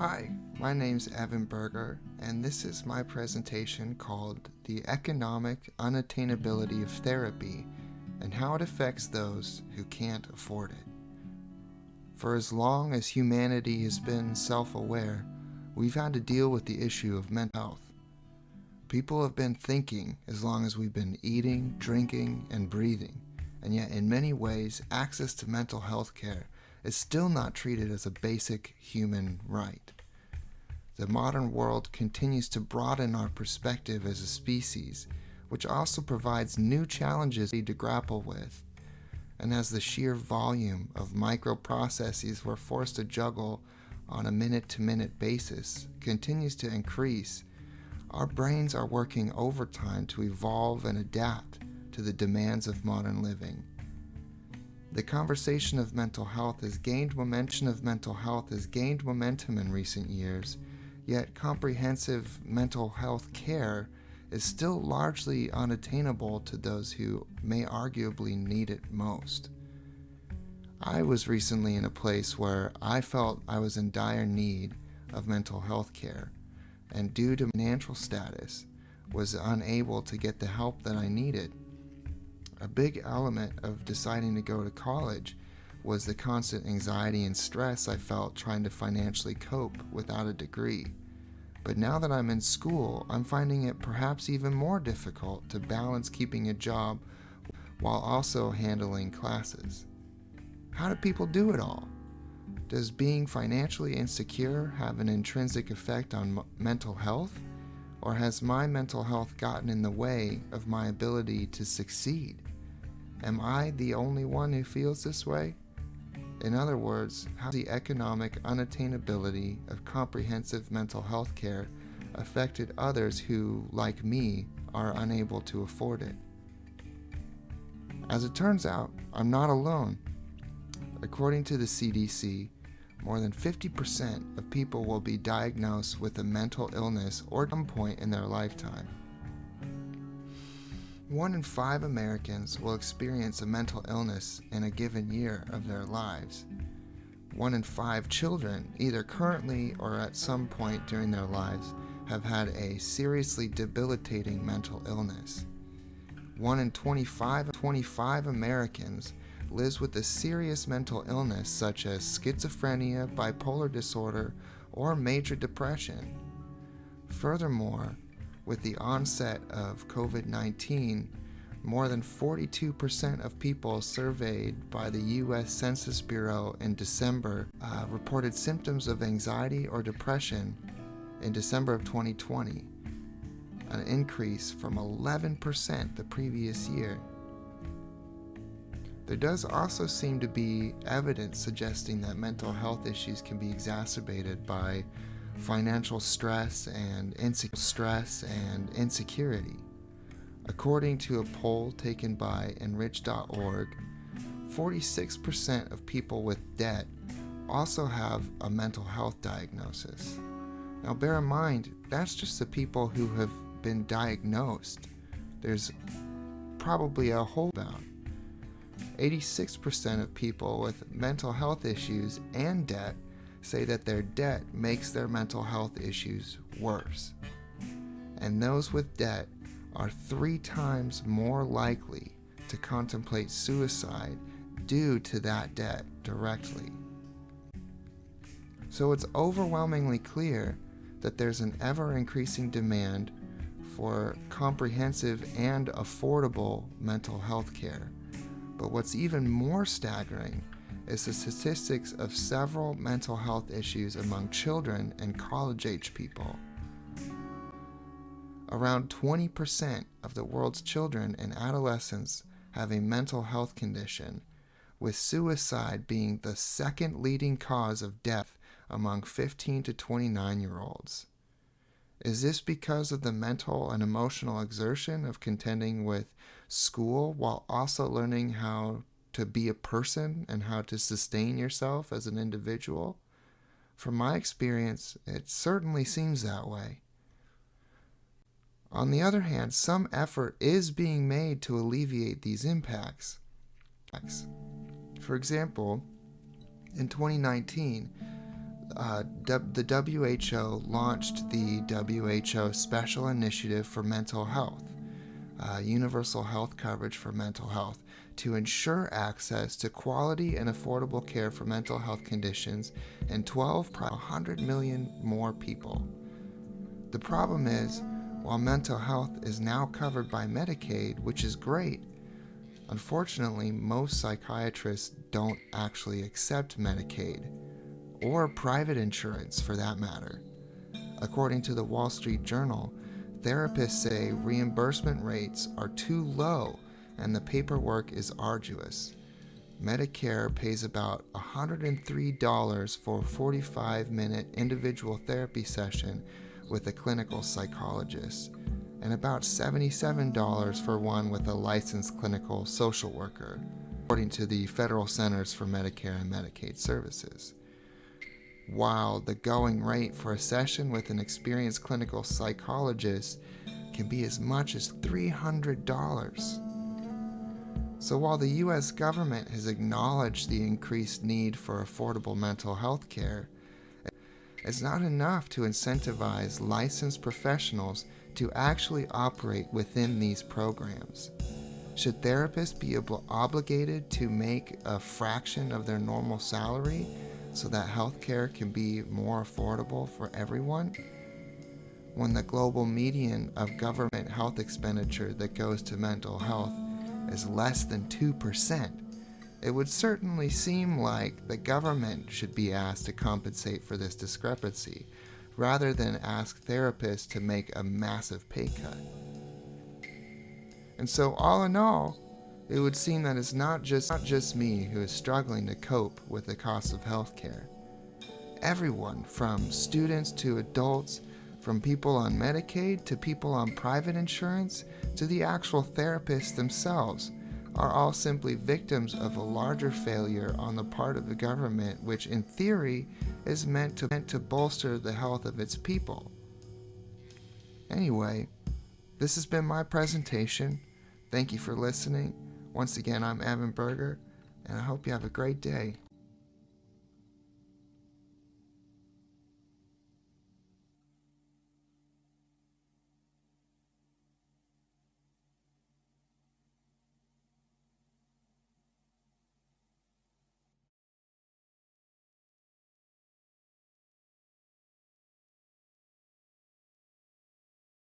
Hi, my name's Evan Berger, and this is my presentation called The Economic Unattainability of Therapy and How It Affects Those Who Can't Afford it. For as long as humanity has been self-aware, we've had to deal with the issue of mental health. People have been thinking as long as we've been eating, drinking, and breathing, and yet in many ways, access to mental health care is still not treated as a basic human right. The modern world continues to broaden our perspective as a species, which also provides new challenges to grapple with. And as the sheer volume of microprocesses we're forced to juggle on a minute-to-minute basis continues to increase, our brains are working overtime to evolve and adapt to the demands of modern living. The conversation of mental health has gained momentum in recent years, yet comprehensive mental health care is still largely unattainable to those who may arguably need it most. I was recently in a place where I felt I was in dire need of mental health care, and due to financial status, was unable to get the help that I needed. A big element of deciding to go to college was the constant anxiety and stress I felt trying to financially cope without a degree. But now that I'm in school, I'm finding it perhaps even more difficult to balance keeping a job while also handling classes. How do people do it all? Does being financially insecure have an intrinsic effect on mental health? Or has my mental health gotten in the way of my ability to succeed? Am I the only one who feels this way? In other words, how has the economic unattainability of comprehensive mental health care affected others who, like me, are unable to afford it? As it turns out, I'm not alone. According to the CDC, more than 50% of people will be diagnosed with a mental illness or at some point in their lifetime. 1 in 5 Americans will experience a mental illness in a given year of their lives. 1 in 5 children, either currently or at some point during their lives, have had a seriously debilitating mental illness. 1 in 25 Americans lives with a serious mental illness such as schizophrenia, bipolar disorder, or major depression. Furthermore, with the onset of COVID-19, more than 42% of people surveyed by the U.S. Census Bureau in December reported symptoms of anxiety or depression in December of 2020, an increase from 11% the previous year. There does also seem to be evidence suggesting that mental health issues can be exacerbated by financial stress and insecurity. According to a poll taken by Enrich.org, 46% of people with debt also have a mental health diagnosis. Now bear in mind, that's just the people who have been diagnosed. There's probably a whole amount. 86% of people with mental health issues and debt say that their debt makes their mental health issues worse. And those with debt are 3 times more likely to contemplate suicide due to that debt directly. So it's overwhelmingly clear that there's an ever-increasing demand for comprehensive and affordable mental health care. But what's even more staggering is the statistics of several mental health issues among children and college-age people. Around 20% of the world's children and adolescents have a mental health condition, with suicide being the second leading cause of death among 15 to 29-year-olds. Is this because of the mental and emotional exertion of contending with school while also learning how to be a person and how to sustain yourself as an individual? From my experience, it certainly seems that way. On the other hand, some effort is being made to alleviate these impacts. For example, in 2019, The WHO launched the WHO Special Initiative for Mental Health, universal health coverage for mental health, to ensure access to quality and affordable care for mental health conditions in 100 million more people. The problem is, while mental health is now covered by Medicaid, which is great, unfortunately, most psychiatrists don't actually accept Medicaid, or private insurance for that matter. According to the Wall Street Journal, therapists say reimbursement rates are too low and the paperwork is arduous. Medicare pays about $103 for a 45-minute individual therapy session with a clinical psychologist, and about $77 for one with a licensed clinical social worker, according to the Federal Centers for Medicare and Medicaid Services. While the going rate for a session with an experienced clinical psychologist can be as much as $300. So while the U.S. government has acknowledged the increased need for affordable mental health care, it's not enough to incentivize licensed professionals to actually operate within these programs. Should therapists be obligated to make a fraction of their normal salary so that healthcare can be more affordable for everyone? When the global median of government health expenditure that goes to mental health is less than 2%, it would certainly seem like the government should be asked to compensate for this discrepancy, rather than ask therapists to make a massive pay cut. And so all in all, it would seem that it's not just me who is struggling to cope with the cost of healthcare. Everyone, from students to adults, from people on Medicaid to people on private insurance to the actual therapists themselves, are all simply victims of a larger failure on the part of the government, which in theory is meant to bolster the health of its people. Anyway, this has been my presentation. Thank you for listening. Once again, I'm Evan Berger, and I hope you have a great day.